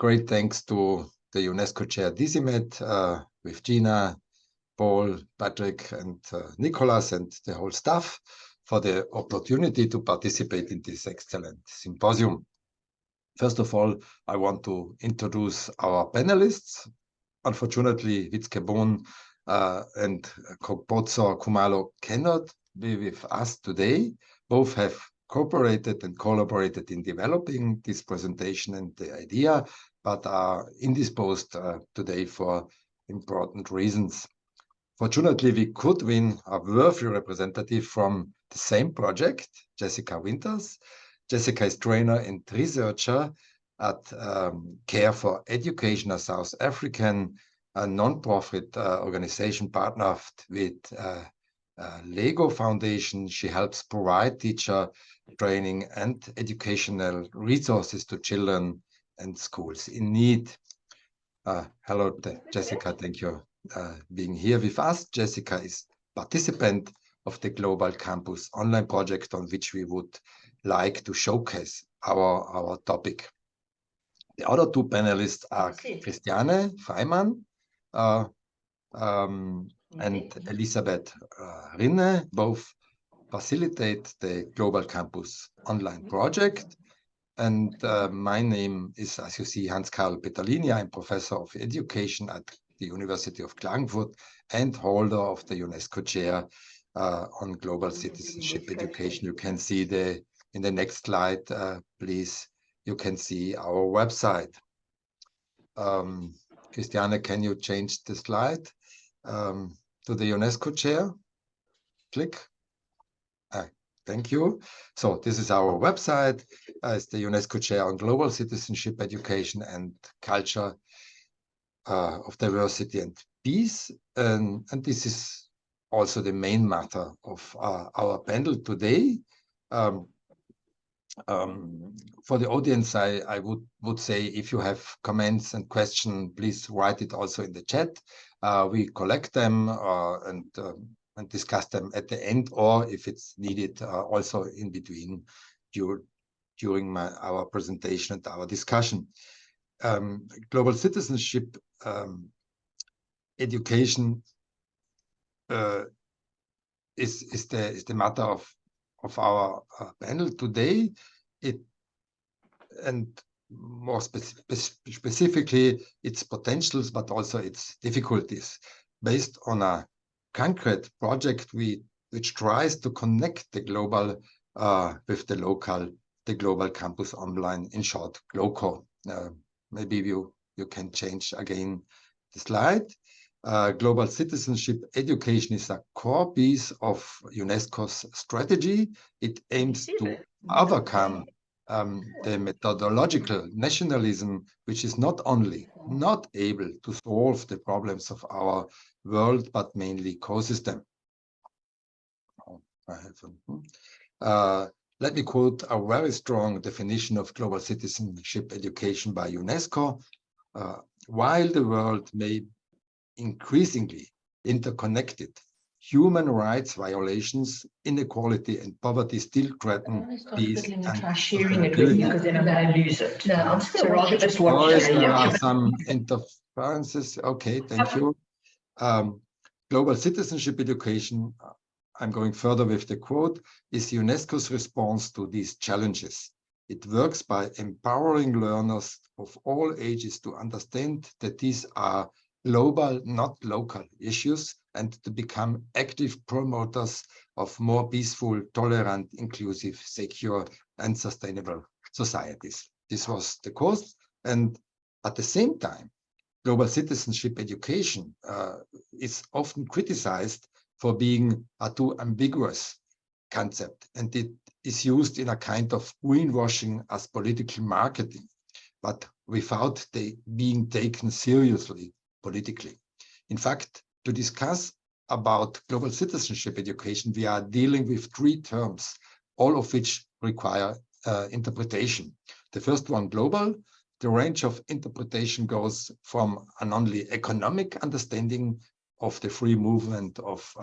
great thanks to the UNESCO Chair GCED with Gina, Paul, Patrick, and Nicholas, and the whole staff for the opportunity to participate in this excellent symposium. First of all, I want to introduce our panelists. Unfortunately, Witzke Bohn and Kopotso Kumalo cannot be with us today. Both have cooperated and collaborated in developing this presentation and the idea, but are indisposed today for important reasons. Fortunately, we could win a worthy representative from the same project, Jessica Winters. Jessica is trainer and researcher at Care for Education, a South African non-profit organization partnered with LEGO Foundation. She helps provide teacher training and educational resources to children and schools in need. Hello, Jessica. Thank you being here with us. Jessica is participant of the Global Campus online project on which we would like to showcase our topic. The other two panelists are Christiane Freimann and Elisabeth Rinne. Both facilitate the Global Campus online project. And my name is, as you see, Hans-Karl Peterlini. I'm professor of education at the University of Klagenfurt and holder of the UNESCO Chair on Global Citizenship Education. You can see in the next slide, please, you can see our website. Christiane, can you change the slide to the UNESCO Chair? Click. Thank you. So this is our website. It's the UNESCO Chair on Global Citizenship Education and Culture of Diversity and Peace. And this is also the main matter of our panel today. For the audience, I would say if you have comments and questions, please write it also in the chat. We collect them and discuss them at the end, or if it's needed, also in between during our presentation and our discussion. Global citizenship education is the matter of our panel today. And more specifically, its potentials, but also its difficulties, based on a concrete project which tries to connect the global with the local, the Global Campus Online, in short, GloCo. Maybe you can change again the slide. Global citizenship education is a core piece of UNESCO's strategy. It aims to overcome the methodological nationalism, which is not only not able to solve the problems of our world, but mainly ecosystem. Let me quote a very strong definition of global citizenship education by UNESCO. While the world may increasingly interconnected, human rights violations, inequality, and poverty still threaten peace and try sharing it with you, because then I'm going to lose it. No, I'm still rather just watch. There are some interferences. Okay, thank you. Global citizenship education, I'm going further with the quote, is UNESCO's response to these challenges. It works by empowering learners of all ages to understand that these are global, not local issues, and to become active promoters of more peaceful, tolerant, inclusive, secure, and sustainable societies. This was the quote. And at the same time, global citizenship education is often criticized for being a too ambiguous concept, and it is used in a kind of greenwashing as political marketing, but without being taken seriously politically. In fact, to discuss about global citizenship education, we are dealing with three terms, all of which require interpretation. The first one, global. The range of interpretation goes from an only economic understanding of the free movement of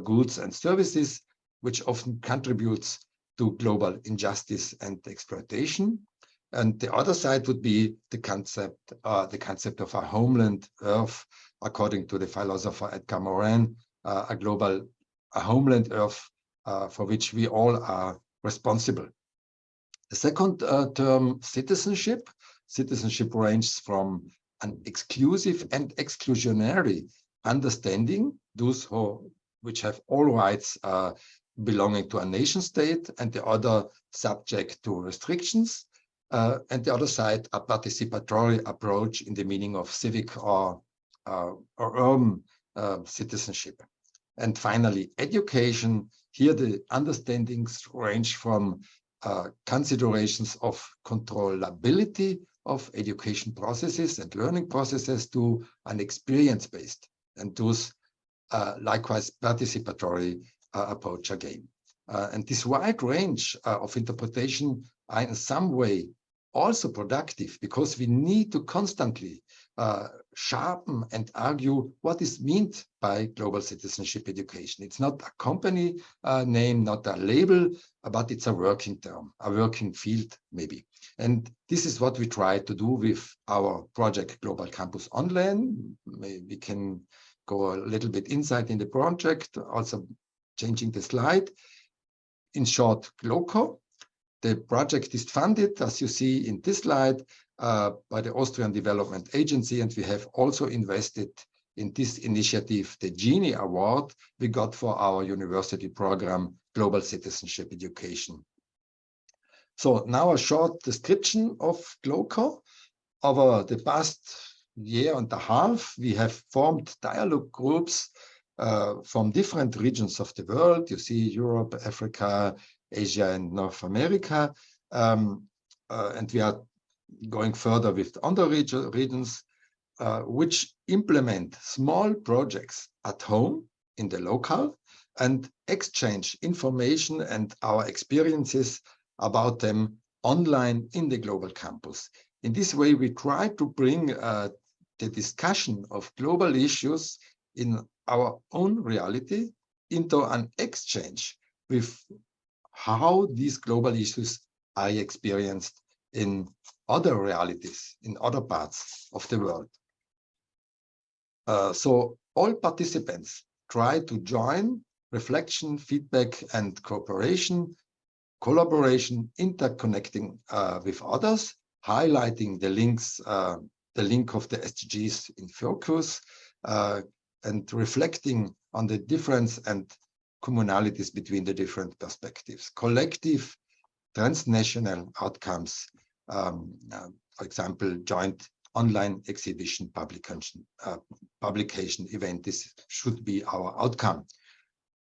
goods and services, which often contributes to global injustice and exploitation, And the other side would be the concept of a homeland Earth, according to the philosopher Edgar Morin, a homeland Earth for which we all are responsible. The second term, citizenship. Citizenship ranges from an exclusive and exclusionary understanding, those which have all rights belonging to a nation state, and the other subject to restrictions, and the other side, a participatory approach in the meaning of civic or urban citizenship. And finally, education. Here the understandings range from considerations of controllability of education processes and learning processes to an experience-based, and those likewise participatory approach again. And this wide range of interpretation are in some way also productive, because we need to constantly sharpen and argue what is meant by global citizenship education. It's not a company name, not a label, but it's a working term, a working field maybe. And this is what we try to do with our project Global Campus Online. Maybe we can go a little bit inside in the project, also changing the slide. In short, GloCo. The project is funded, as you see in this slide, by the Austrian Development Agency, and we have also invested in this initiative the Genie Award we got for our university program, Global Citizenship Education. So now a short description of GloCo. Over the past year and a half, we have formed dialogue groups from different regions of the world. You see Europe, Africa, Asia, and North America. And we are going further with other regions, which implement small projects at home in the local and exchange information and our experiences about them online in the global campus. In this way, we try to bring the discussion of global issues in our own reality into an exchange with how these global issues are experienced in other realities, in other parts of the world. So all participants try to join reflection, feedback, and cooperation, collaboration, interconnecting with others, highlighting the links, the link of the SDGs in focus, and reflecting on the difference and commonalities between the different perspectives. Collective transnational outcomes, for example, joint online exhibition publication event, this should be our outcome.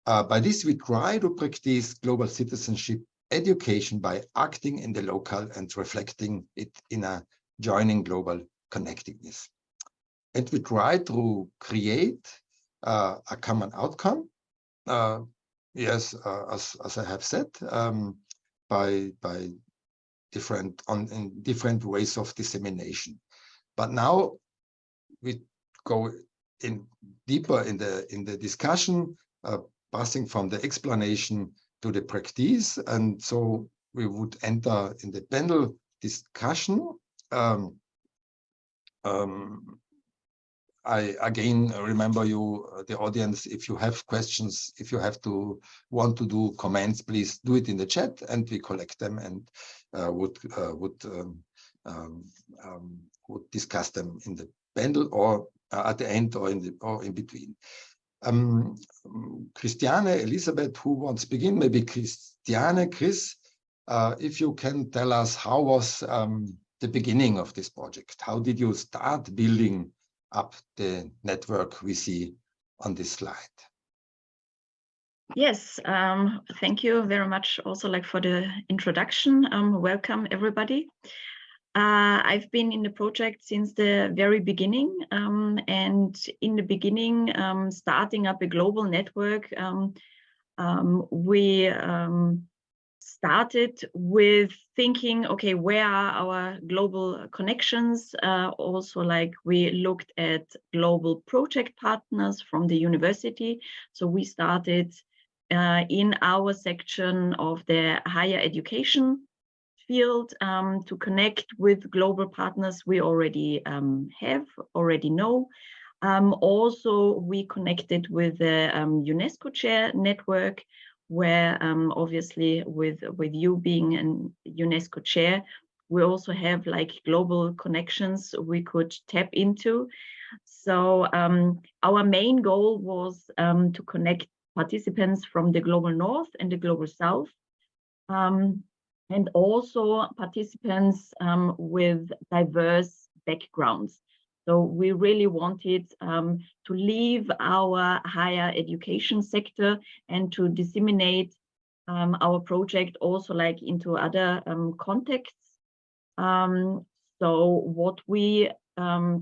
By this, we try to practice global citizenship education by acting in the local and reflecting it in a joining global connectedness. And we try to create a common outcome, yes, as I have said, by different ways of dissemination. But now we go in deeper in the discussion, passing from the explanation to the practice, and so we would enter in the panel discussion. I again remember you, the audience, if you have questions, if you want to do comments, please do it in the chat, and we collect them and would discuss them in the panel or at the end or in between. Christiane, Elisabeth, who wants to begin? Maybe Christiane, Chris, if you can tell us how was the beginning of this project? How did you start building up the network we see on this slide? Yes, thank you very much also for the introduction. Welcome everybody. I've been in the project since the very beginning, and in the beginning, starting up a global network, we started with thinking, okay, where are our global connections? Also, we looked at global project partners from the university. So we started in our section of the higher education field to connect with global partners we already know. Also, we connected with the UNESCO Chair network, where obviously with you being an UNESCO Chair, we also have like global connections we could tap into. So our main goal was to connect participants from the global north and the global south, and also participants with diverse backgrounds. So we really wanted to leave our higher education sector and to disseminate our project also like into other contexts. So what we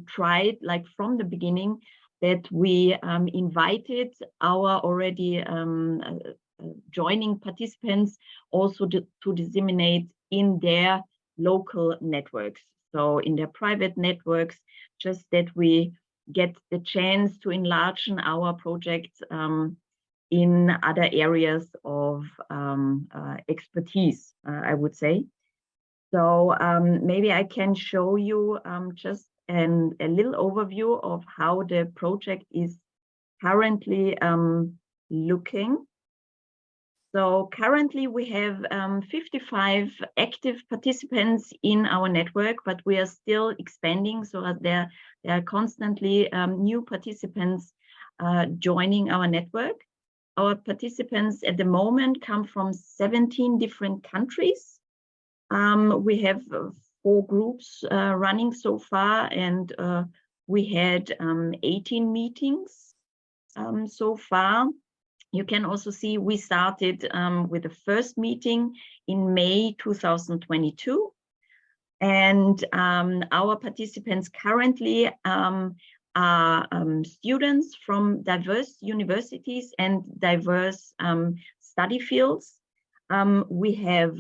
tried like from the beginning, that we invited our already joining participants also to disseminate in their local networks, so in their private networks, just that we get the chance to enlarge our project in other areas of expertise, I would say. So maybe I can show you just a little overview of how the project is currently looking. So currently we have 55 active participants in our network, but we are still expanding, so that there are constantly new participants joining our network. Our participants at the moment come from 17 different countries. We have 4 groups running so far, and we had 18 meetings so far. You can also see we started with the first meeting in May 2022. And our participants currently are students from diverse universities and diverse study fields. We have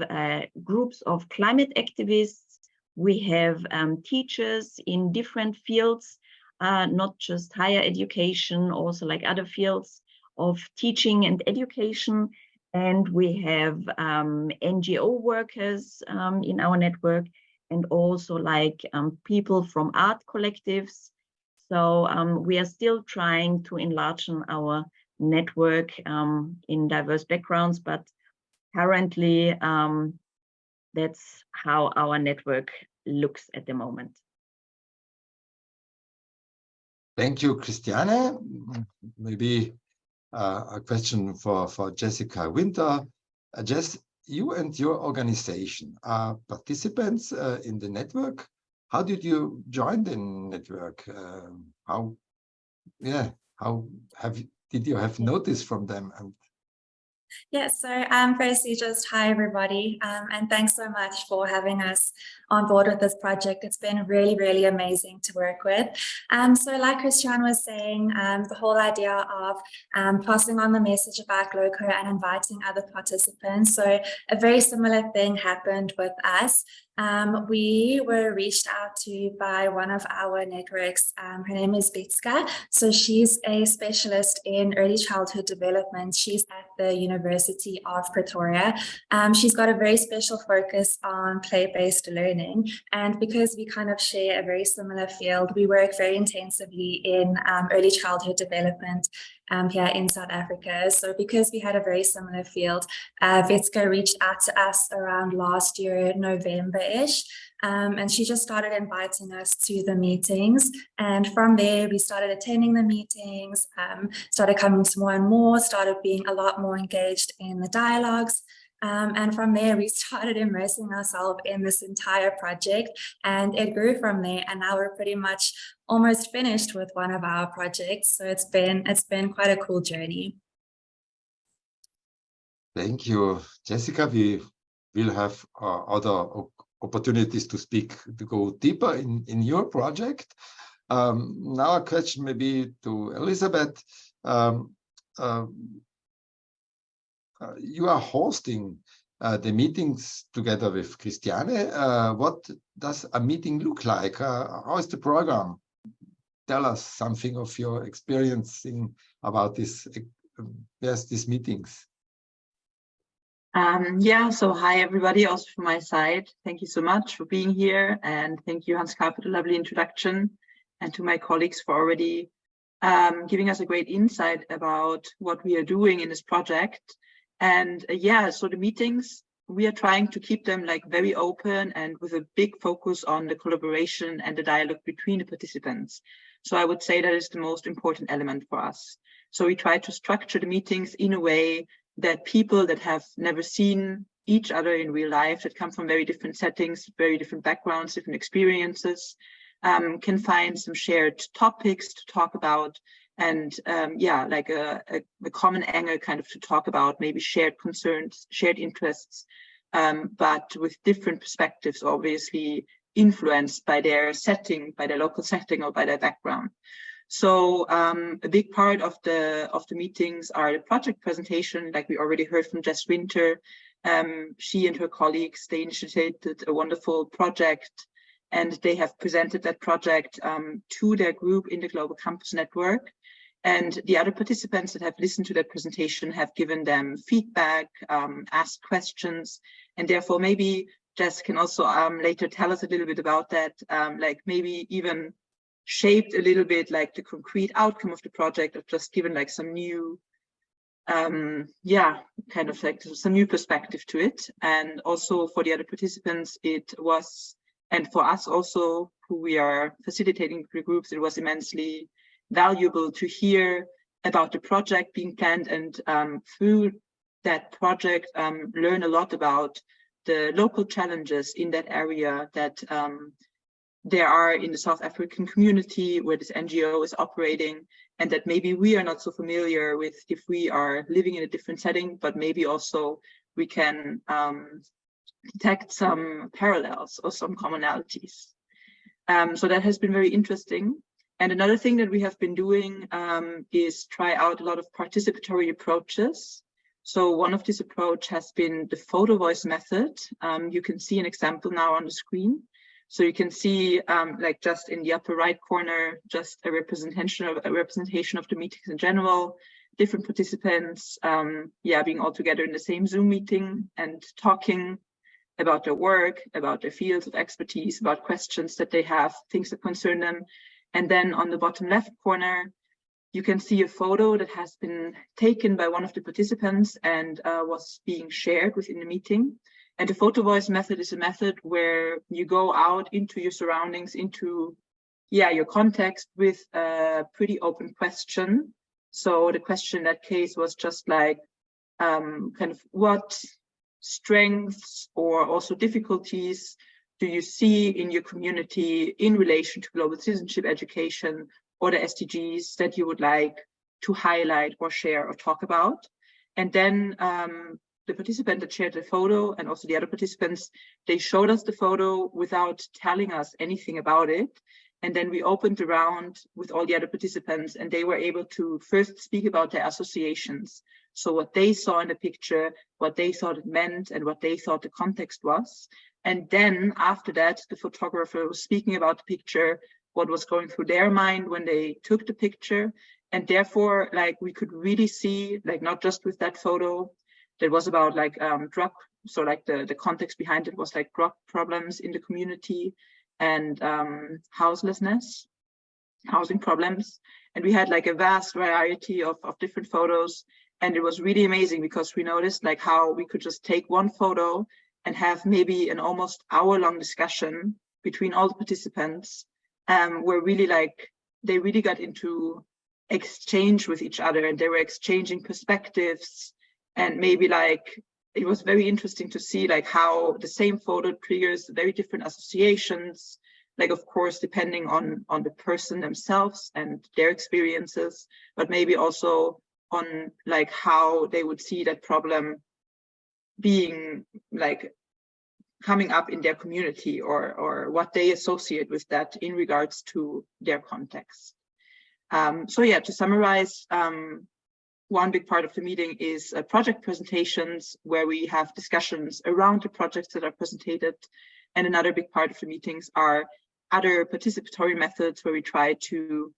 groups of climate activists. We have teachers in different fields, not just higher education, also like other fields of teaching and education. And we have NGO workers in our network, and also like people from art collectives. So we are still trying to enlarge our network in diverse backgrounds, but currently that's how our network looks at the moment. Thank you, Christiane. Maybe a question for Jessica Winter. Jess, you and your organization are participants in the network. How did you join the network? Did you have notice from them? Yes, so firstly, just hi everybody, and thanks so much for having us on board with this project. It's been really, really amazing to work with. So like Christian was saying, the whole idea of passing on the message about GloCo and inviting other participants. So a very similar thing happened with us. We were reached out to by one of our networks. Her name is Betska. So she's a specialist in early childhood development. She's at the University of Pretoria. She's got a very special focus on play-based learning. And because we kind of share a very similar field, we work very intensively in early childhood development here in South Africa. So because we had a very similar field, Vetska reached out to us around last year, November-ish, and she just started inviting us to the meetings. And from there, we started attending the meetings, started coming to more and more, started being a lot more engaged in the dialogues. And from there, we started immersing ourselves in this entire project, and it grew from there. And now we're pretty much almost finished with one of our projects. So it's been quite a cool journey. Thank you, Jessica. We will have other opportunities to speak, to go deeper in your project. Now a question maybe to Elizabeth. You are hosting the meetings together with Christiane. What does a meeting look like? How is the program? Tell us something of your experiencing about these meetings. Yeah, so hi everybody, also from my side. Thank you so much for being here, and thank you, Hans-Karl, for the lovely introduction, and to my colleagues for already giving us a great insight about what we are doing in this project. And yeah, so the meetings, we are trying to keep them like very open and with a big focus on the collaboration and the dialogue between the participants. So I would say that is the most important element for us. So we try to structure the meetings in a way that people that have never seen each other in real life, that come from very different settings, very different backgrounds, different experiences, can find some shared topics to talk about, and yeah, like a common angle kind of to talk about, maybe shared concerns, shared interests, but with different perspectives, obviously influenced by their setting, by their local setting, or by their background. So a big part of the meetings are the project presentation, like we already heard from Jess Winter. She and her colleagues, they initiated a wonderful project, and they have presented that project to their group in the Global Campus Network. And the other participants that have listened to that presentation have given them feedback, asked questions, and therefore maybe Jess can also later tell us a little bit about that, like maybe even shaped a little bit like the concrete outcome of the project, or just given like some new, yeah, kind of like some new perspective to it. And also for the other participants, it was, and for us also, who we are facilitating the groups, it was immensely valuable to hear about the project being planned, and through that project, learn a lot about the local challenges in that area that there are in the South African community where this NGO is operating, and that maybe we are not so familiar with if we are living in a different setting, but maybe also we can detect some parallels or some commonalities. So that has been very interesting. And another thing that we have been doing is try out a lot of participatory approaches. So one of this approach has been the photo voice method. You can see an example now on the screen. So you can see, like just in the upper right corner, just a representation of the meetings in general, different participants, yeah, being all together in the same Zoom meeting and talking about their work, about their fields of expertise, about questions that they have, things that concern them. And then on the bottom left corner, you can see a photo that has been taken by one of the participants and was being shared within the meeting. And the photo voice method is a method where you go out into your surroundings, into, yeah, your context with a pretty open question. So the question in that case was just like, kind of what strengths or also difficulties do you see in your community in relation to global citizenship education or the SDGs that you would like to highlight or share or talk about? And then the participant that shared the photo, and also the other participants, they showed us the photo without telling us anything about it. And then we opened the round with all the other participants, and they were able to first speak about their associations. So what they saw in the picture, what they thought it meant, and what they thought the context was. And then after that, the photographer was speaking about the picture, what was going through their mind when they took the picture. And therefore, like, we could really see, like, not just with that photo, that was about like drug, so like the context behind it was like drug problems in the community and houselessness, housing problems. And we had like a vast variety of different photos. And it was really amazing because we noticed like how we could just take one photo and have maybe an almost hour-long discussion between all the participants, where really like, they really got into exchange with each other, and they were exchanging perspectives. And maybe like, it was very interesting to see like how the same photo triggers very different associations, like of course, depending on the person themselves and their experiences, but maybe also on like how they would see that problem being like coming up in their community, or what they associate with that in regards to their context. So yeah, to summarize, one big part of the meeting is project presentations, where we have discussions around the projects that are presented. And another big part of the meetings are other participatory methods, where we try to,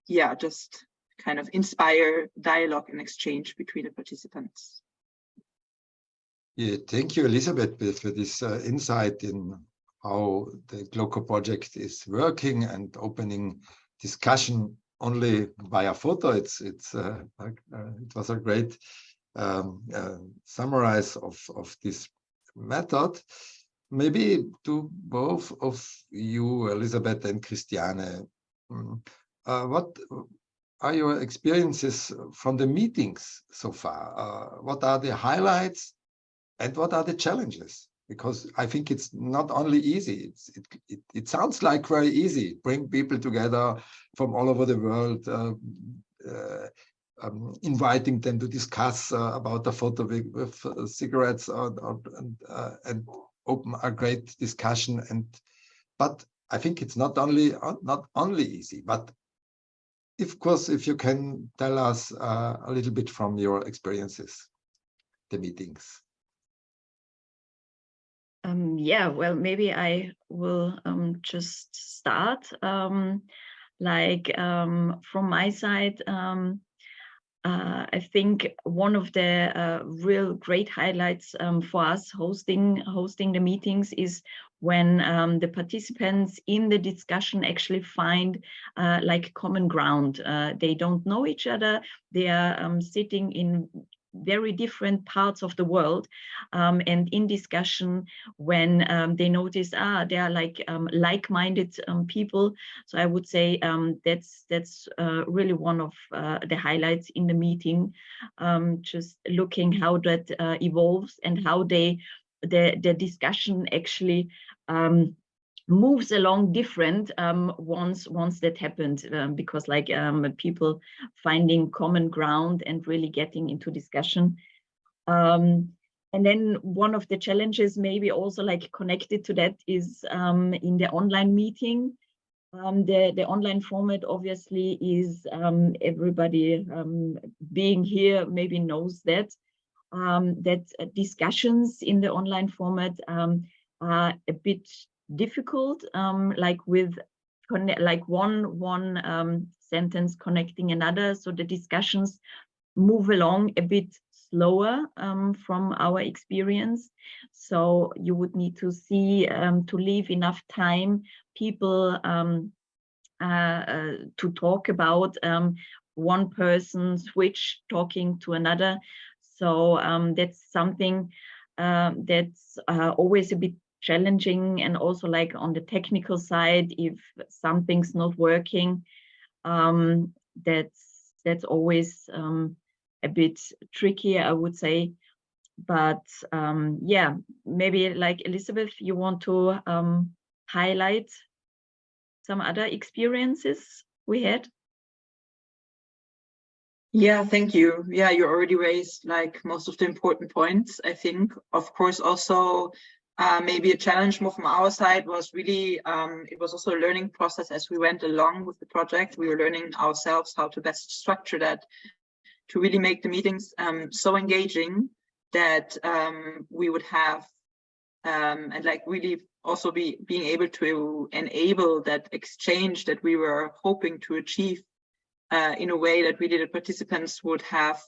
yeah, just kind of inspire dialogue and exchange between the participants. Yeah, thank you, Elisabeth, for this insight in how the GloCo project is working and opening discussion only via photo. It was a great summarize of this method. Maybe to both of you, Elisabeth and Christiane, what are your experiences from the meetings so far? What are the highlights and what are the challenges? Because I think it's not only easy, it sounds like very easy, bring people together from all over the world, inviting them to discuss about the photo with cigarettes and open a great discussion. But I think it's not only easy, but of course, if you can tell us a little bit from your experiences, the meetings. Yeah, well, maybe I will just start. From my side, I think one of the real great highlights for us hosting the meetings is when the participants in the discussion actually find like common ground. They don't know each other. They are sitting in very different parts of the world, and in discussion when they notice they are like-minded people. So I would say that's really one of the highlights in the meeting, just looking how that evolves and how the discussion actually moves along different once that happened, because people finding common ground and really getting into discussion. And then one of the challenges maybe also like connected to that is in the online meeting. The online format obviously is everybody being here maybe knows that discussions in the online format are a bit difficult, like with one sentence connecting another. So the discussions move along a bit slower from our experience. So you would need to see to leave enough time people to talk about, one person switch talking to another. So that's something that's always a bit challenging, and also like on the technical side, if something's not working, that's always a bit tricky, I would say. But yeah, maybe like Elisabeth, you want to highlight some other experiences we had? Yeah, thank you. Yeah, you already raised like most of the important points, I think. Of course, also maybe a challenge more from our side was really, it was also a learning process as we went along with the project. We were learning ourselves how to best structure that to really make the meetings so engaging that we would have and like really also being able to enable that exchange that we were hoping to achieve in a way that really the participants would have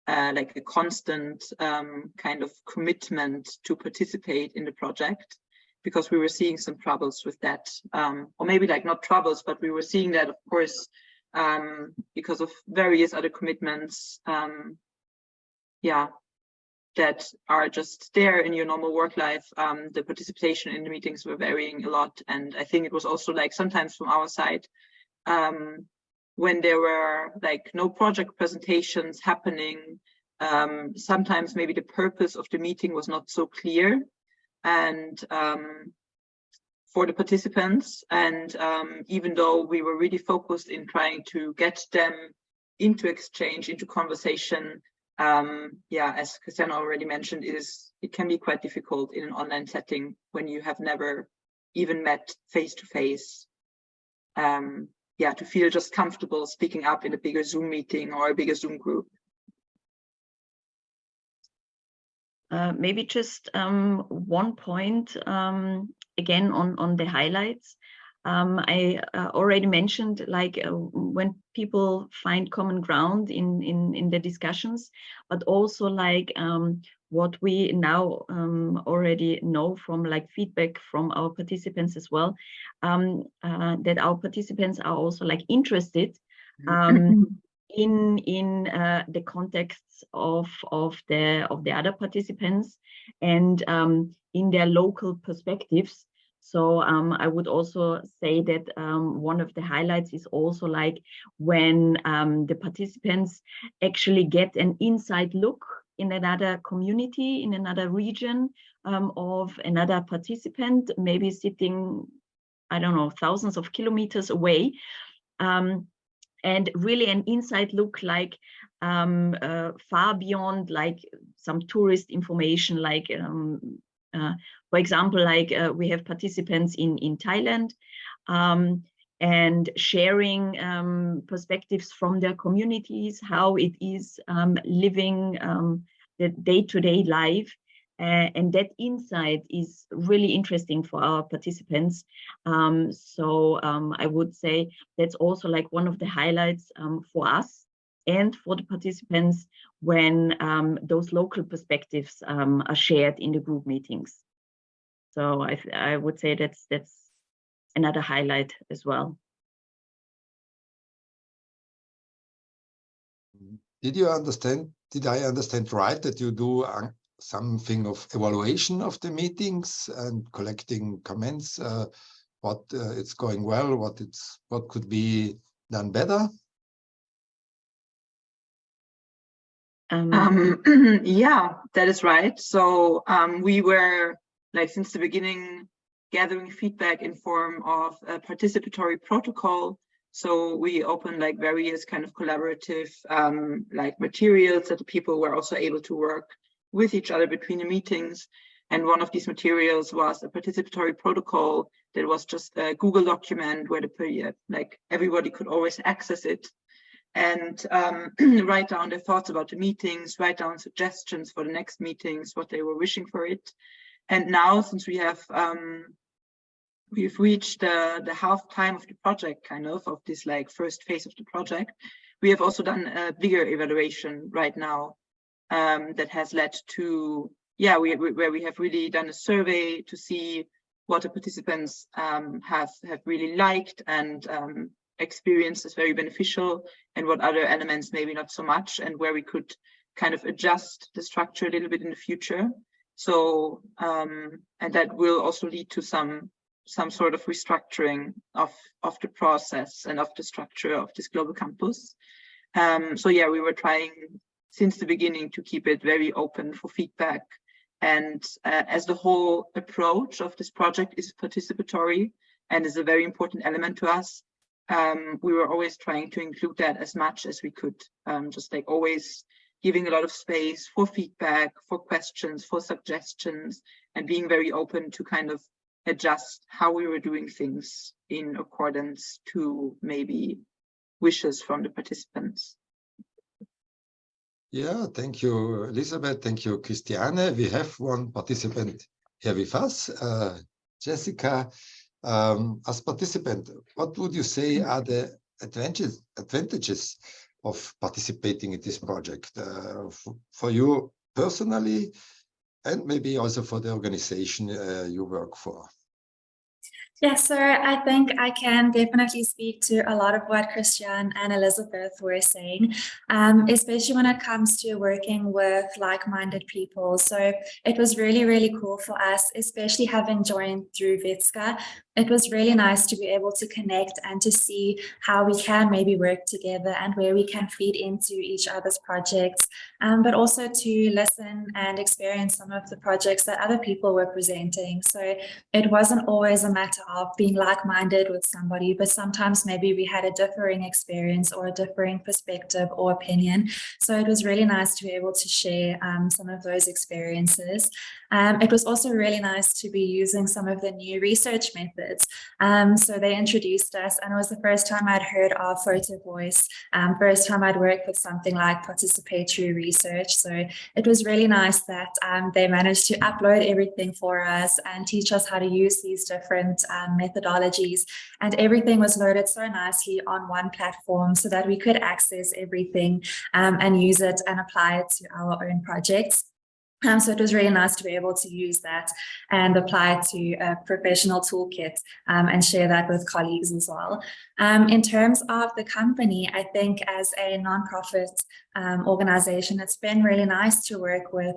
like a constant kind of commitment to participate in the project, because we were seeing some troubles with that, or maybe like not troubles, but we were seeing that, of course, because of various other commitments, yeah, that are just there in your normal work life. The participation in the meetings were varying a lot, and I think it was also like sometimes from our side, when there were like no project presentations happening, sometimes maybe the purpose of the meeting was not so clear, and for the participants, and even though we were really focused in trying to get them into exchange, into conversation, yeah, as Christiane already mentioned, it can be quite difficult in an online setting when you have never even met face to face. Yeah, to feel just comfortable speaking up in a bigger Zoom meeting or a bigger Zoom group. Maybe just one point again on the highlights. I already mentioned, like when people find common ground in the discussions, but also like what we now already know from like feedback from our participants as well, that our participants are also like interested in the context of the other participants and in their local perspectives. So I would also say that one of the highlights is also like when the participants actually get an inside look in another community, in another region of another participant, maybe sitting, I don't know, thousands of kilometers away. And really an inside look, like far beyond like some tourist information, like for example, like we have participants in Thailand and sharing perspectives from their communities, how it is living the day-to-day life. And that insight is really interesting for our participants. So I would say that's also like one of the highlights for us and for the participants when those local perspectives are shared in the group meetings. So I would say that's another highlight as well. Did I understand right that you do something of evaluation of the meetings and collecting comments, what it's going well, what could be done better? Yeah, that is right. So we were like since the beginning gathering feedback in form of a participatory protocol. So we opened like various kind of collaborative like materials that the people were also able to work with each other between the meetings. And one of these materials was a participatory protocol that was just a Google document where like everybody could always access it and write down their thoughts about the meetings, write down suggestions for the next meetings, what they were wishing for it. And now, since we have we've reached the half time of the project, kind of this like first phase of the project, we have also done a bigger evaluation right now that has led to, where we have really done a survey to see what the participants have really liked and experienced as very beneficial, and what other elements maybe not so much, and where we could kind of adjust the structure a little bit in the future. So, and that will also lead to some sort of restructuring of the process and of the structure of this global campus. So yeah, we were trying since the beginning to keep it very open for feedback. And as the whole approach of this project is participatory and is a very important element to us, we were always trying to include that as much as we could, just like always giving a lot of space for feedback, for questions, for suggestions, and being very open to kind of adjust how we were doing things in accordance to maybe wishes from the participants. Yeah, thank you, Elisabeth. Thank you, Christiane. We have one participant here with us, Jessica. As participant, what would you say are the advantages of participating in this project for you personally, and maybe also for the organization you work for? Yeah, so I think I can definitely speak to a lot of what Christian and Elizabeth were saying, especially when it comes to working with like-minded people. So it was really, really cool for us, especially having joined through Vitska. It was really nice to be able to connect and to see how we can maybe work together and where we can feed into each other's projects, but also to listen and experience some of the projects that other people were presenting. So it wasn't always a matter of being like-minded with somebody, but sometimes maybe we had a differing experience or a differing perspective or opinion. So it was really nice to be able to share some of those experiences. It was also really nice to be using some of the new research methods methods. So they introduced us, and it was the first time I'd heard of photo voice, first time I'd worked with something like participatory research. So it was really nice that they managed to upload everything for us and teach us how to use these different methodologies. And everything was loaded so nicely on one platform so that we could access everything and use it and apply it to our own projects. So it was really nice to be able to use that and apply it to a professional toolkit and share that with colleagues as well. In terms of the company, I think as a nonprofit organization, it's been really nice to work with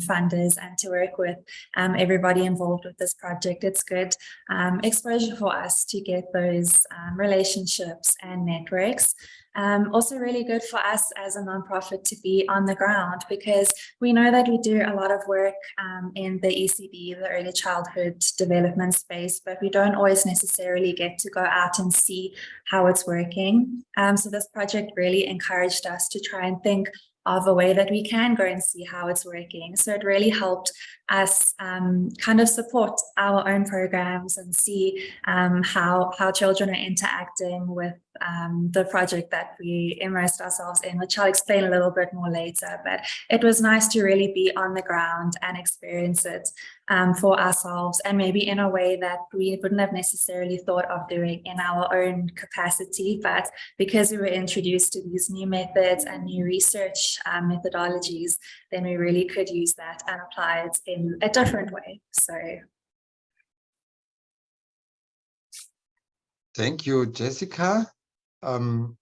funders and to work with everybody involved with this project. It's good exposure for us to get those relationships and networks. Also really good for us as a nonprofit to be on the ground, because we know that we do a lot of work in the ECD, the early childhood development space, but we don't always necessarily get to go out and see how it's working. So this project really encouraged us to try and think of a way that we can go and see how it's working. So it really helped us kind of support our own programs and see how children are interacting with the project that we immersed ourselves in, which I'll explain a little bit more later. But it was nice to really be on the ground and experience it for ourselves, and maybe in a way that we wouldn't have necessarily thought of doing in our own capacity. But because we were introduced to these new methods and new research methodologies, then we really could use that and apply it in a different way. So thank you, Jessica. The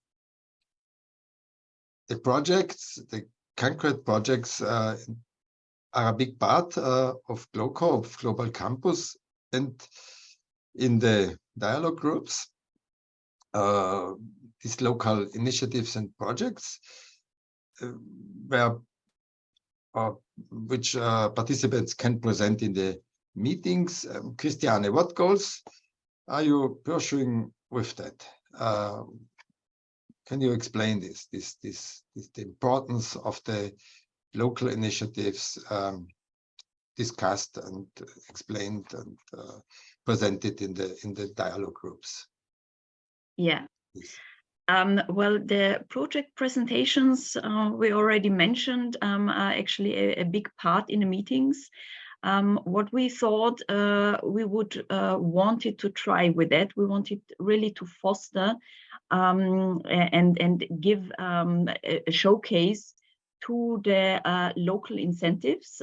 projects, the concrete projects are a big part of GloCo, of Global Campus, and in the dialogue groups, these local initiatives and projects which participants can present in the meetings. Christiane, what goals are you pursuing with that? Can you explain the importance of the local initiatives discussed and explained and presented in the dialogue groups? Yeah. Yes. Well, the project presentations we already mentioned are actually a big part in the meetings. What we thought we would wanted to try with that, we wanted really to foster and give a showcase to the local incentives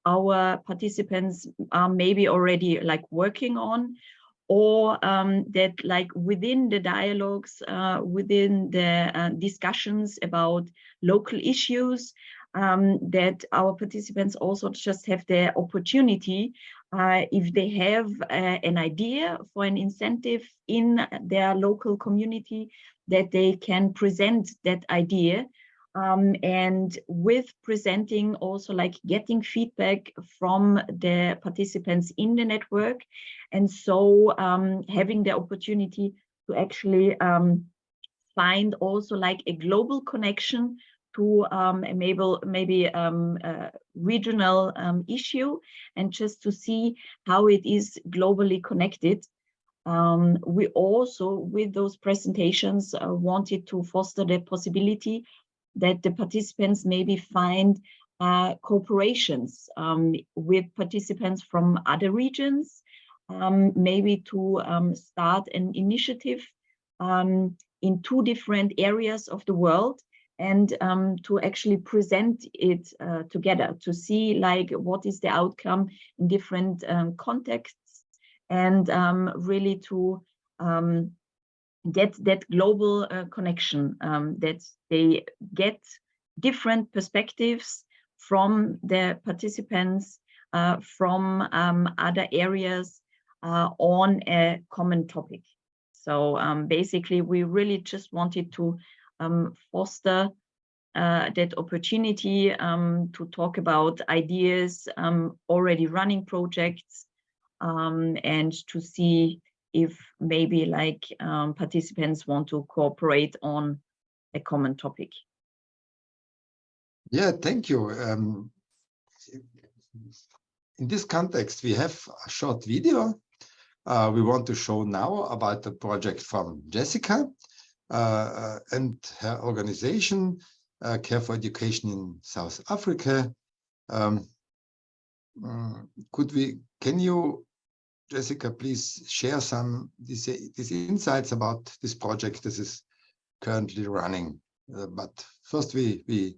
our participants are maybe already like working on, or that like within the dialogues, within the discussions about local issues, that our participants also just have the opportunity, if they have an idea for an incentive in their local community, that they can present that idea. And with presenting, also like getting feedback from the participants in the network, and so having the opportunity to actually find also like a global connection to maybe a regional issue, and just to see how it is globally connected. We also, with those presentations, wanted to foster the possibility that the participants maybe find cooperations with participants from other regions, maybe to start an initiative in 2 different areas of the world, and to actually present it together, to see like what is the outcome in different contexts, and really to get that global connection, that they get different perspectives from the participants from other areas on a common topic. So basically, we really just wanted to foster that opportunity to talk about ideas, already running projects, and to see if maybe like participants want to cooperate on a common topic. Yeah, thank you. In this context, we have a short video we want to show now about the project from Jessica and her organization, Care for Education in South Africa. Can you, Jessica, please share some these insights about this project that is currently running? But first, we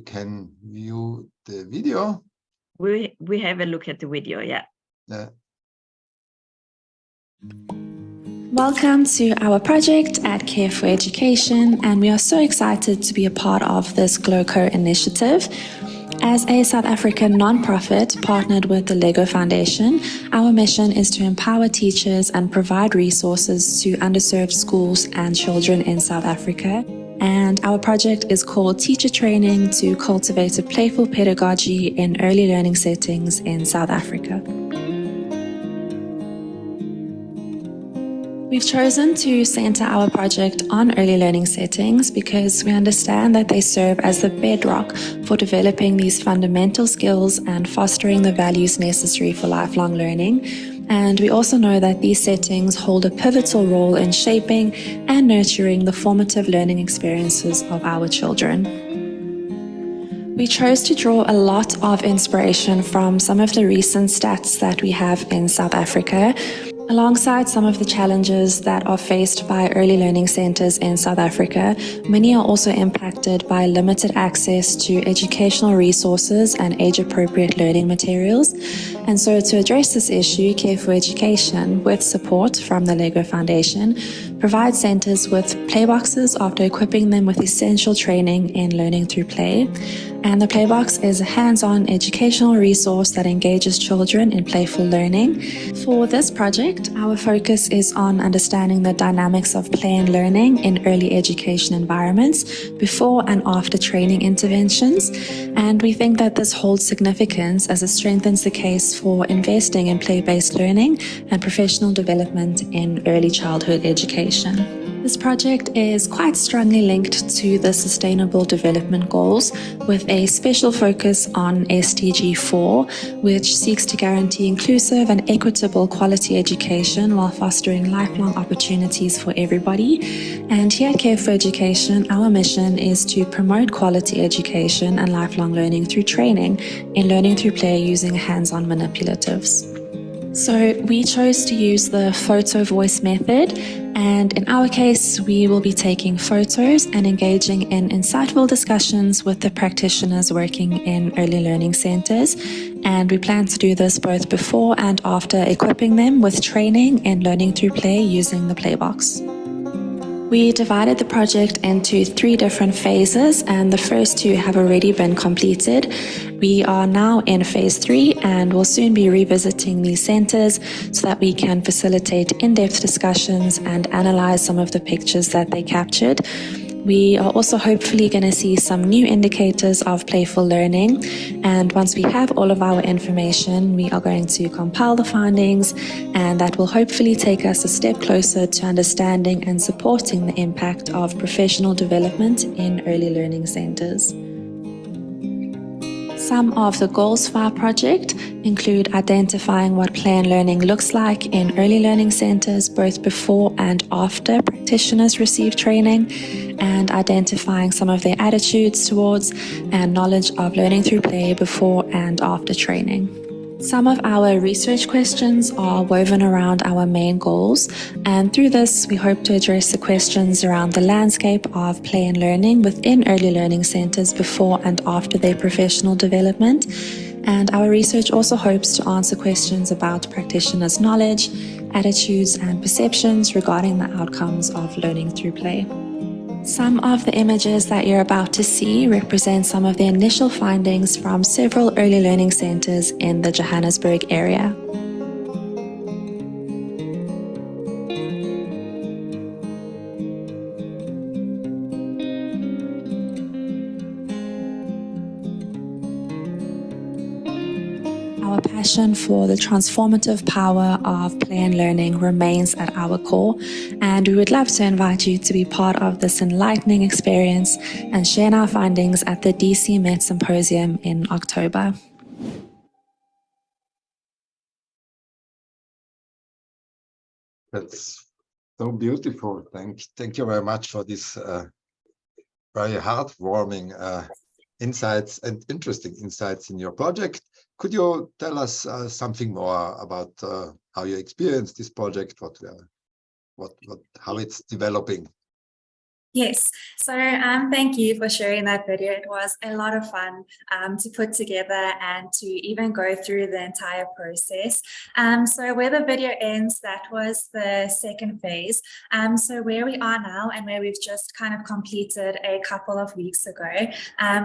can view the video. We have a look at the video, yeah. Welcome to our project at Care for Education, and we are so excited to be a part of this GloCo initiative. As a South African non-profit partnered with the LEGO Foundation, our mission is to empower teachers and provide resources to underserved schools and children in South Africa. And our project is called Teacher Training to Cultivate a Playful Pedagogy in Early Learning Settings in South Africa. We've chosen to center our project on early learning settings because we understand that they serve as the bedrock for developing these fundamental skills and fostering the values necessary for lifelong learning. And we also know that these settings hold a pivotal role in shaping and nurturing the formative learning experiences of our children. We chose to draw a lot of inspiration from some of the recent stats that we have in South Africa, alongside some of the challenges that are faced by early learning centers in South Africa. Many are also impacted by limited access to educational resources and age-appropriate learning materials. And so to address this issue, Care for Education, with support from the LEGO Foundation, provides centers with playboxes after equipping them with essential training in learning through play. And the Playbox is a hands-on educational resource that engages children in playful learning. For this project, our focus is on understanding the dynamics of play and learning in early education environments before and after training interventions. And we think that this holds significance as it strengthens the case for investing in play-based learning and professional development in early childhood education. This project is quite strongly linked to the Sustainable Development Goals, with a special focus on SDG 4, which seeks to guarantee inclusive and equitable quality education while fostering lifelong opportunities for everybody. And here at Care for Education, our mission is to promote quality education and lifelong learning through training in learning through play using hands-on manipulatives. So we chose to use the photo voice method, and in our case, we will be taking photos and engaging in insightful discussions with the practitioners working in early learning centers. And we plan to do this both before and after equipping them with training in learning through play using the Playbox. We divided the project into 3 different phases, and the first 2 have already been completed. We are now in phase 3 and will soon be revisiting these centers so that we can facilitate in-depth discussions and analyze some of the pictures that they captured. We are also hopefully going to see some new indicators of playful learning, and once we have all of our information, we are going to compile the findings, and that will hopefully take us a step closer to understanding and supporting the impact of professional development in early learning centers. Some of the goals for our project include identifying what play and learning looks like in early learning centers, both before and after practitioners receive training, and identifying some of their attitudes towards and knowledge of learning through play before and after training. Some of our research questions are woven around our main goals, and through this we hope to address the questions around the landscape of play and learning within early learning centers before and after their professional development. And our research also hopes to answer questions about practitioners' knowledge, attitudes and perceptions regarding the outcomes of learning through play. Some of the images that you're about to see represent some of the initial findings from several early learning centers in the Johannesburg area. Our passion for the transformative power of play and learning remains at our core, and we would love to invite you to be part of this enlightening experience and share our findings at the DCMÉT Symposium in October. That's so beautiful. Thank you very much for this very heartwarming insights and interesting insights in your project. Could you tell us something more about how you experienced this project, how it's developing? Yes, so thank you for sharing that video. It was a lot of fun to put together and to even go through the entire process. So where the video ends, that was the second phase. So where we are now and where we've just kind of completed a couple of weeks ago,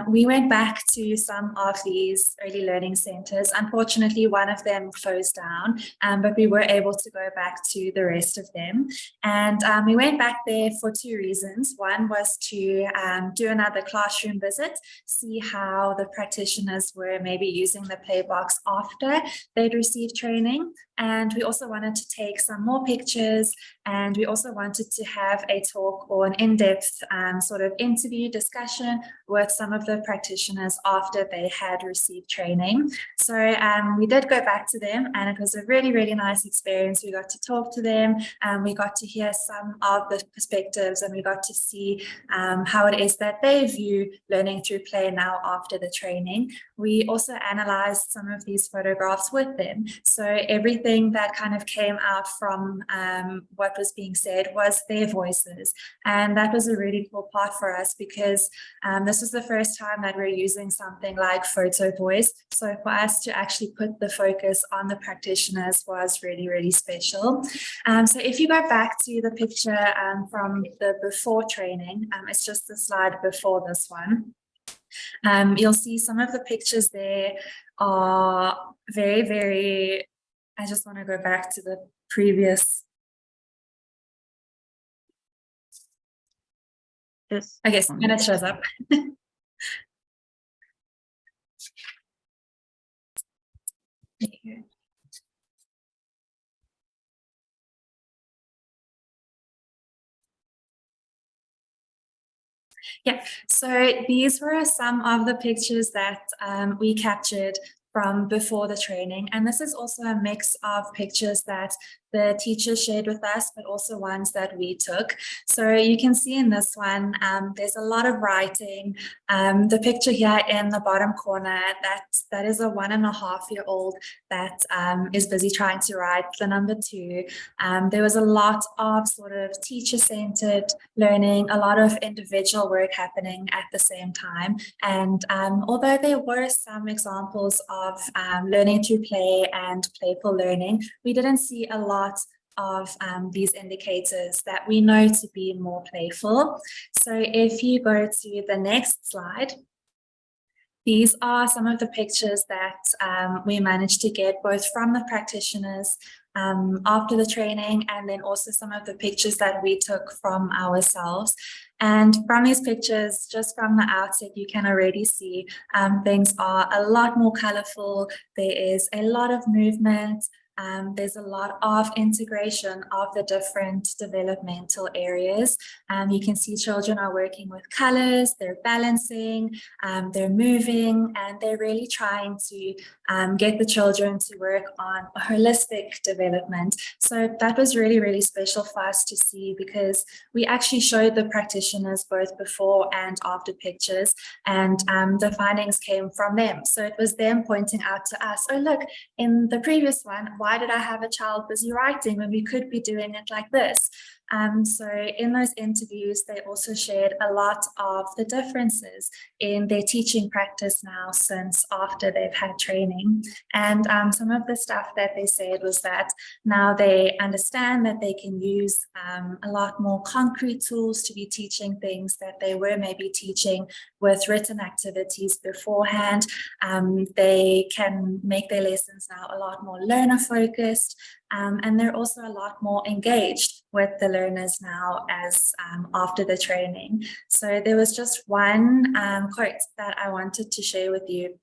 we went back to some of these early learning centers. Unfortunately, one of them closed down, but we were able to go back to the rest of them. And we went back there for two reasons. One was to do another classroom visit, see how the practitioners were maybe using the play box after they'd received training. And we also wanted to take some more pictures, and we also wanted to have a talk or an in-depth sort of interview discussion with some of the practitioners after they had received training. So we did go back to them, and it was a really, really nice experience. We got to talk to them, and we got to hear some of the perspectives, and we got to see how it is that they view learning through play now after the training. We also analyzed some of these photographs with them. So everything that kind of came out from what was being said was their voices. And that was a really cool part for us, because this was the first time that we're using something like photo voice. So for us to actually put the focus on the practitioners was really, really special. So if you go back to the picture from the before training, it's just the slide before this one. You'll see some of the pictures there are very, very, I just want to go back to the previous. Yes. Okay, so when it shows up. There you go. Yeah, so these were some of the pictures that we captured from before the training. And this is also a mix of pictures that the teachers shared with us, but also ones that we took. So you can see in this one, there's a lot of writing. The picture here in the bottom corner, that is a 1.5-year-old that is busy trying to write the number 2. There was a lot of sort of teacher-centered learning, a lot of individual work happening at the same time. And although there were some examples of learning through play and playful learning, we didn't see a lot of these indicators that we know to be more playful. So if you go to the next slide, these are some of the pictures that we managed to get both from the practitioners after the training, and then also some of the pictures that we took from ourselves. And from these pictures, just from the outset, you can already see things are a lot more colorful. There is a lot of movement. There's a lot of integration of the different developmental areas. You can see children are working with colors, they're balancing, they're moving, and they're really trying to get the children to work on a holistic development. So that was really, really special for us to see, because we actually showed the practitioners both before and after pictures, and the findings came from them. So it was them pointing out to us, oh, look, in the previous one, why did I have a child busy writing when we could be doing it like this? So in those interviews, they also shared a lot of the differences in their teaching practice now since after they've had training. And some of the stuff that they said was that now they understand that they can use a lot more concrete tools to be teaching things that they were maybe teaching with written activities beforehand. They can make their lessons now a lot more learner focused. And they're also a lot more engaged with the learners now as after the training. So there was just one quote that I wanted to share with you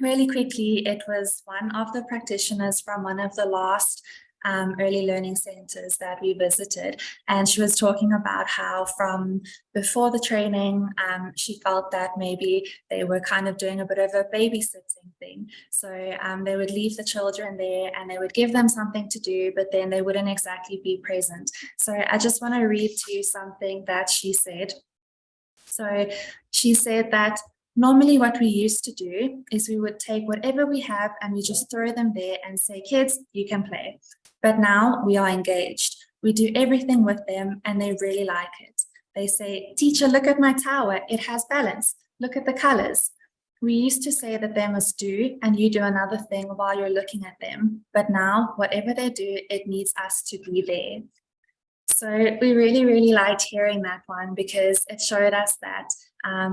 really quickly. It was one of the practitioners from one of the last early learning centers that we visited. And she was talking about how from before the training, she felt that maybe they were kind of doing a bit of a babysitting thing. So they would leave the children there and they would give them something to do, but then they wouldn't exactly be present. So I just want to read to you something that she said. So she said that normally what we used to do is we would take whatever we have and we just throw them there and say, kids, you can play. But now we are engaged. We do everything with them and they really like it. They say, teacher, look at my tower. It has balance. Look at the colors. We used to say that they must do and you do another thing while you're looking at them. But now whatever they do, it needs us to be there. So we really, really liked hearing that one because it showed us that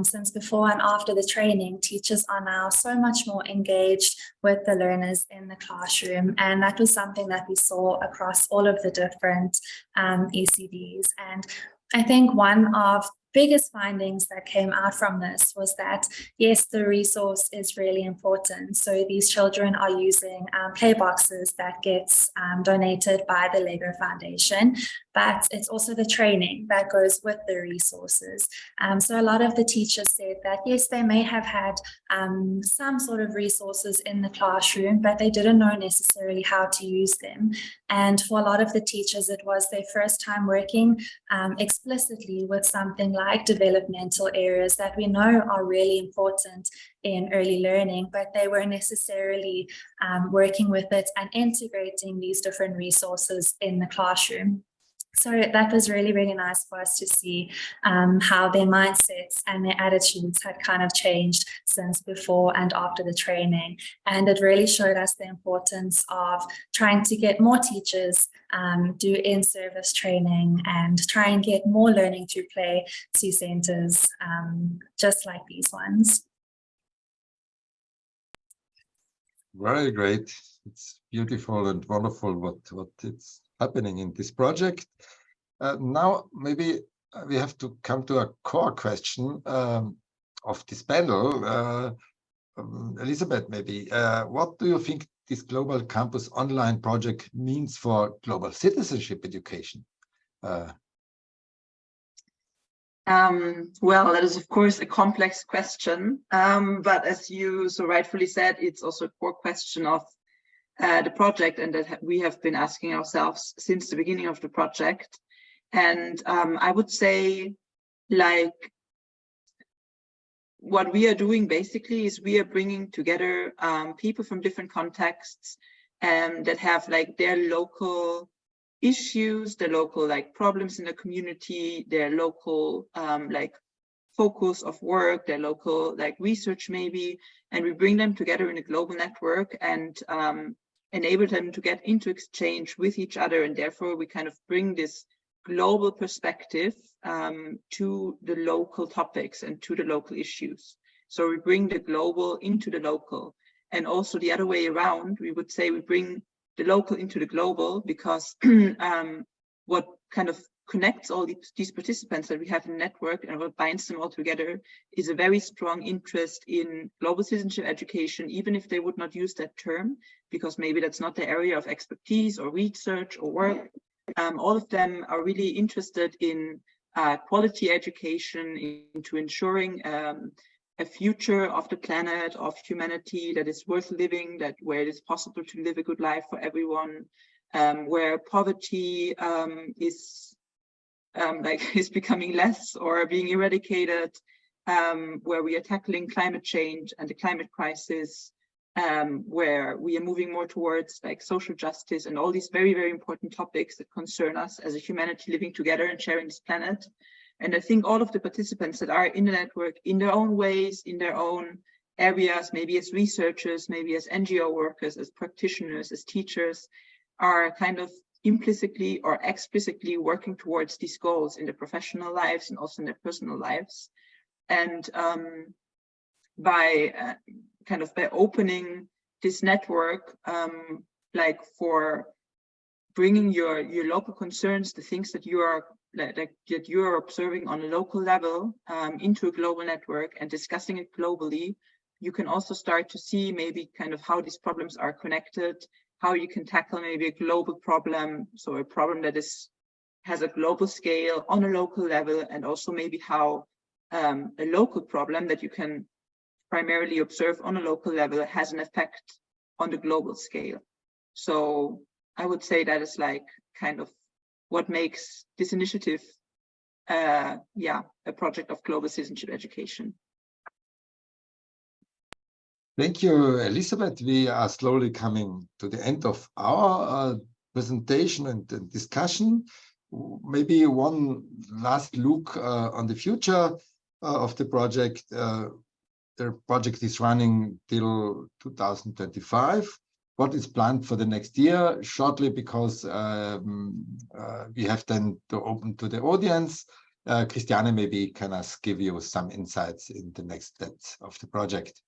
since before and after the training, teachers are now so much more engaged with the learners in the classroom. And that was something that we saw across all of the different ECDs. And I think one of biggest findings that came out from this was that, yes, the resource is really important. So these children are using play boxes that gets donated by the Lego Foundation, but it's also the training that goes with the resources. So a lot of the teachers said that, yes, they may have had some sort of resources in the classroom, but they didn't know necessarily how to use them. And for a lot of the teachers, it was their first time working explicitly with something like developmental areas that we know are really important in early learning, but they weren't necessarily working with it and integrating these different resources in the classroom. So that was really, really nice for us to see how their mindsets and their attitudes had kind of changed since before and after the training. And it really showed us the importance of trying to get more teachers do in-service training and try and get more learning through play to centers just like these ones. Very great. It's beautiful and wonderful what it's happening in this project. Now, maybe we have to come to a core question of this panel. Elisabeth, maybe, what do you think this Global Campus Online project means for global citizenship education? Well, that is, of course, a complex question. But as you so rightfully said, it's also a core question of the project and that we have been asking ourselves since the beginning of the project. And I would say, like, what we are doing basically is we are bringing together people from different contexts that have like their local issues, their local like problems in the community, their local like focus of work, their local like research maybe, and we bring them together in a global network and enable them to get into exchange with each other, and therefore we kind of bring this global perspective to the local topics and to the local issues. So we bring the global into the local, and also the other way around, we would say we bring the local into the global, because what kind of connects all these participants that we have in the network and what binds them all together is a very strong interest in global citizenship education, even if they would not use that term, because maybe that's not their area of expertise or research or work. All of them are really interested in quality education, into ensuring a future of the planet, of humanity that is worth living, that where it is possible to live a good life for everyone, where poverty is becoming less or being eradicated, where we are tackling climate change and the climate crisis, where we are moving more towards like social justice and all these very, very important topics that concern us as a humanity living together and sharing this planet. And I think all of the participants that are in the network in their own ways, in their own areas, maybe as researchers, maybe as NGO workers, as practitioners, as teachers, are kind of implicitly or explicitly working towards these goals in their professional lives and also in their personal lives. And by opening this network, like for bringing your local concerns, the things that you are that you're observing on a local level into a global network and discussing it globally, you can also start to see maybe kind of how these problems are connected how you can tackle maybe a global problem, so a problem that has a global scale on a local level, and also maybe how a local problem that you can primarily observe on a local level has an effect on the global scale. So I would say that is like kind of what makes this initiative a project of global citizenship education. Thank you, Elisabeth. We are slowly coming to the end of our presentation and discussion. Maybe one last look on the future of the project. The project is running till 2025. What is planned for the next year? Shortly, because we have then to open to the audience. Christiane maybe can give you some insights in the next steps of the project.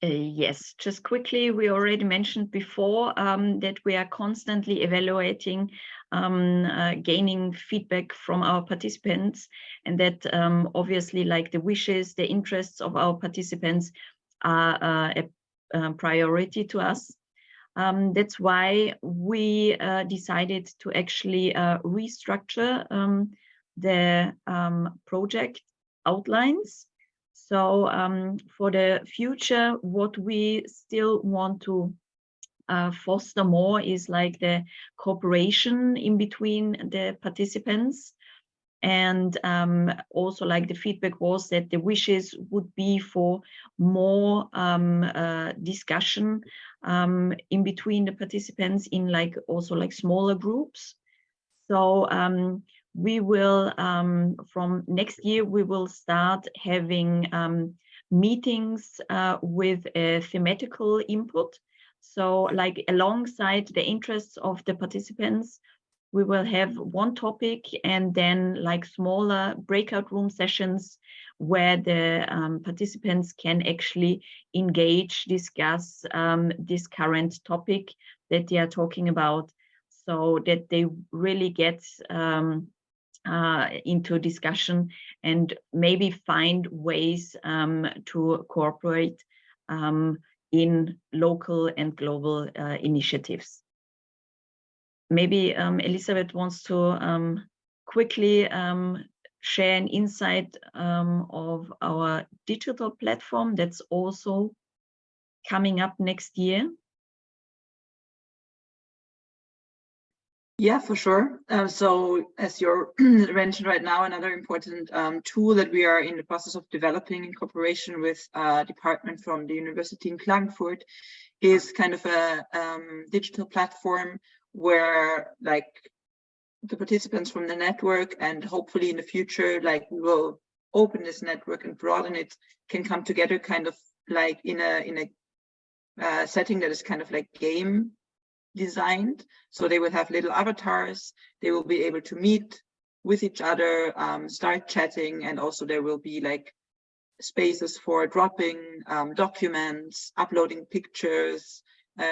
Yes, just quickly, we already mentioned before that we are constantly evaluating, gaining feedback from our participants, and that obviously like the wishes, the interests of our participants are a priority to us. That's why we decided to actually restructure the project outlines. So for the future, what we still want to foster more is like the cooperation in between the participants. And also like the feedback was that the wishes would be for more discussion in between the participants in like also like smaller groups. So we will, from next year, we will start having meetings with a thematical input. So like alongside the interests of the participants, we will have one topic and then like smaller breakout room sessions where the participants can actually engage, discuss this current topic that they are talking about, so that they really get into discussion and maybe find ways to cooperate in local and global initiatives. Maybe Elisabeth wants to quickly share an insight of our digital platform that's also coming up next year. Yeah, for sure. So as you're mentioned right now, another important tool that we are in the process of developing in cooperation with a department from the University in Klagenfurt is kind of a digital platform where like the participants from the network, and hopefully in the future, like we will open this network and broaden it, can come together kind of like in a setting that is kind of like game designed. So they will have little avatars, they will be able to meet with each other, start chatting, and also there will be like spaces for dropping documents, uploading pictures,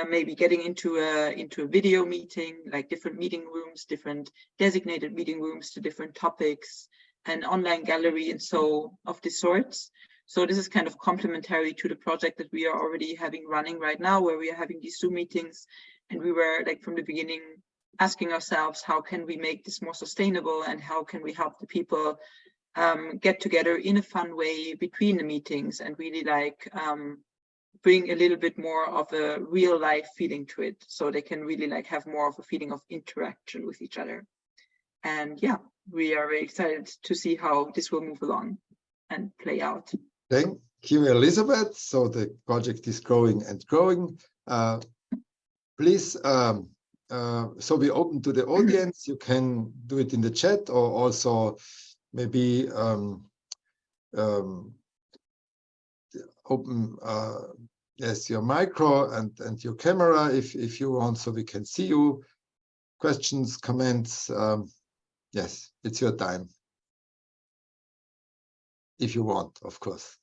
maybe getting into a video meeting, like different meeting rooms, different designated meeting rooms to different topics, an online gallery, and so of this sorts. So this is kind of complementary to the project that we are already having running right now, where we are having these Zoom meetings. And we were like from the beginning asking ourselves, how can we make this more sustainable, and how can we help the people get together in a fun way between the meetings and really like bring a little bit more of a real life feeling to it, so they can really like have more of a feeling of interaction with each other. And yeah, we are very excited to see how this will move along and play out. Thank you, Elisabeth. So the project is growing and growing. Please, so we open to the audience. You can do it in the chat, or also maybe open yes, your micro and your camera if you want, so we can see you. Questions, comments, yes, it's your time. If you want, of course.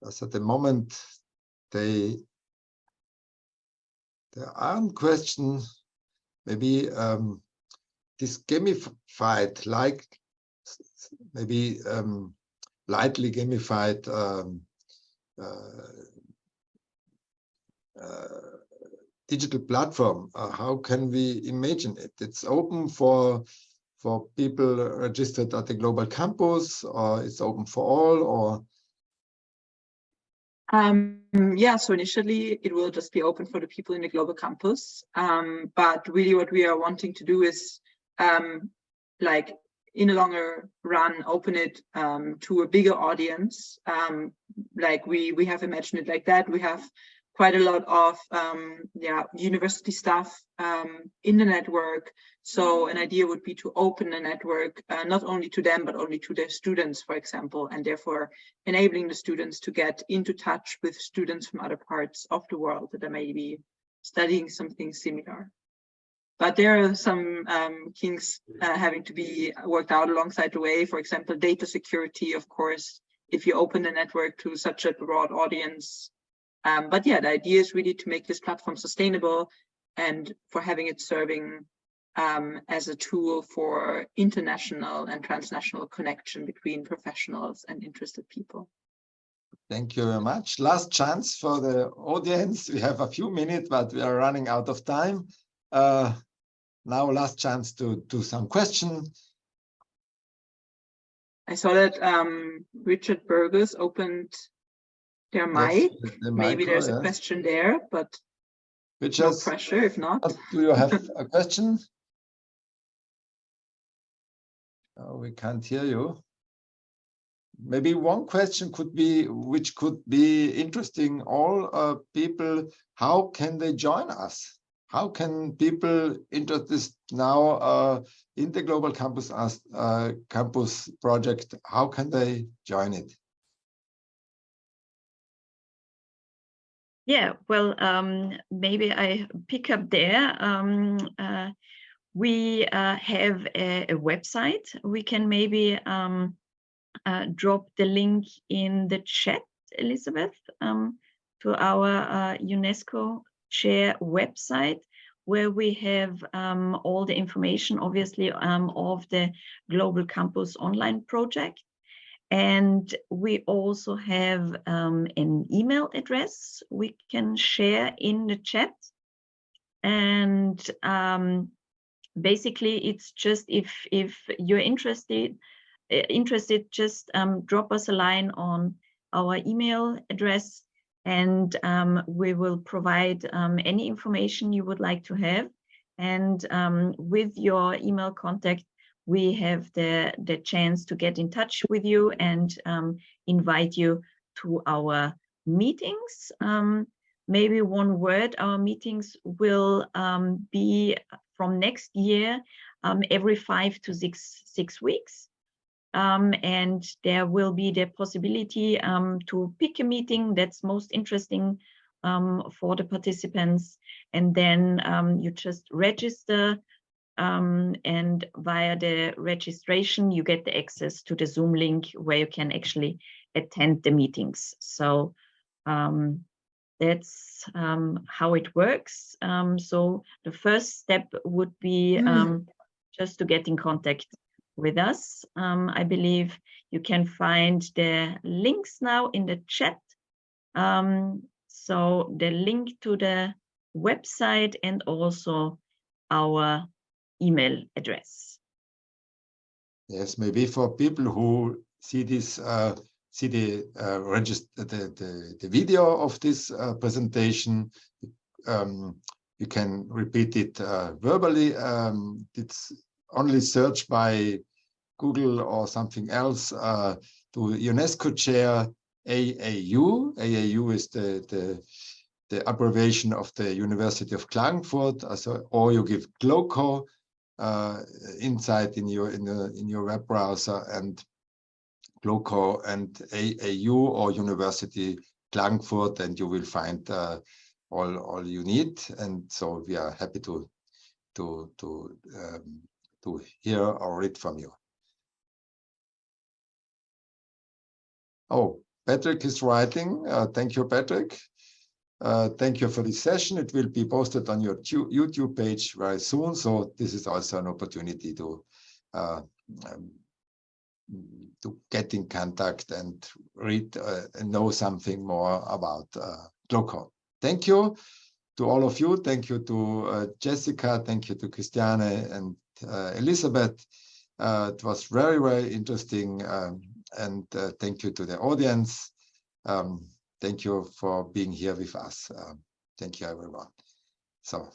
As at the moment, there aren't questions. Maybe this gamified, like maybe lightly gamified digital platform. How can we imagine it? It's open for people registered at the Global Campus, or it's open for all, or? Yeah, so initially it will just be open for the people in the Global Campus. But really what we are wanting to do is like in the longer run, open it to a bigger audience. Like we have imagined it like that. We have quite a lot of university staff in the network. So an idea would be to open the network not only to them, but only to their students, for example, and therefore enabling the students to get into touch with students from other parts of the world that are maybe studying something similar. But there are some kinks having to be worked out alongside the way. For example, data security, of course, if you open the network to such a broad audience. But yeah, the idea is really to make this platform sustainable and for having it serving as a tool for international and transnational connection between professionals and interested people. Thank you very much. Last chance for the audience. We have a few minutes, but we are running out of time. Now, last chance to do some questions. I saw that Richard Burgess opened their mic. Yes, the Maybe there's a yes. question there, but Richard, no pressure if not. Do you have a question? Oh, we can't hear you. Maybe one question could be, which could be interesting all people, how can they join us? How can people interested now in the Global Campus Campus project, how can they join it? Yeah, well, maybe I pick up there. We have a website. We can maybe drop the link in the chat, Elizabeth, to our UNESCO Chair website, where we have all the information, obviously, of the Global Campus online project. And we also have an email address we can share in the chat. And basically, it's just if you're interested, just drop us a line on our email address, and we will provide any information you would like to have. And with your email contact, we have the chance to get in touch with you and invite you to our meetings. Maybe one word, our meetings will be from next year every 5 to 6 weeks. And there will be the possibility to pick a meeting that's most interesting for the participants. And then you just register, and via the registration, you get the access to the Zoom link where you can actually attend the meetings. So that's how it works. So the first step would be just to get in contact with us. I believe you can find the links now in the chat. So the link to the website and also our email address. Yes, maybe for people who see this, see the video of this presentation, you can repeat it verbally. It's only search by Google or something else to UNESCO Chair AAU. AAU is the abbreviation of the University of Klagenfurt. Or you give GloCo inside in your web browser, and GloCo and AAU or University Klagenfurt, and you will find all you need. And so we are happy to hear or read from you. Oh, Patrick is writing. Thank you, Patrick. Thank you for this session. It will be posted on your YouTube page very soon. So this is also an opportunity to get in contact and read and know something more about GloCo. Thank you to all of you. Thank you to Jessica. Thank you to Christiane and Elisabeth. It was very, very interesting. And thank you to the audience. Thank you for being here with us. Thank you, everyone. So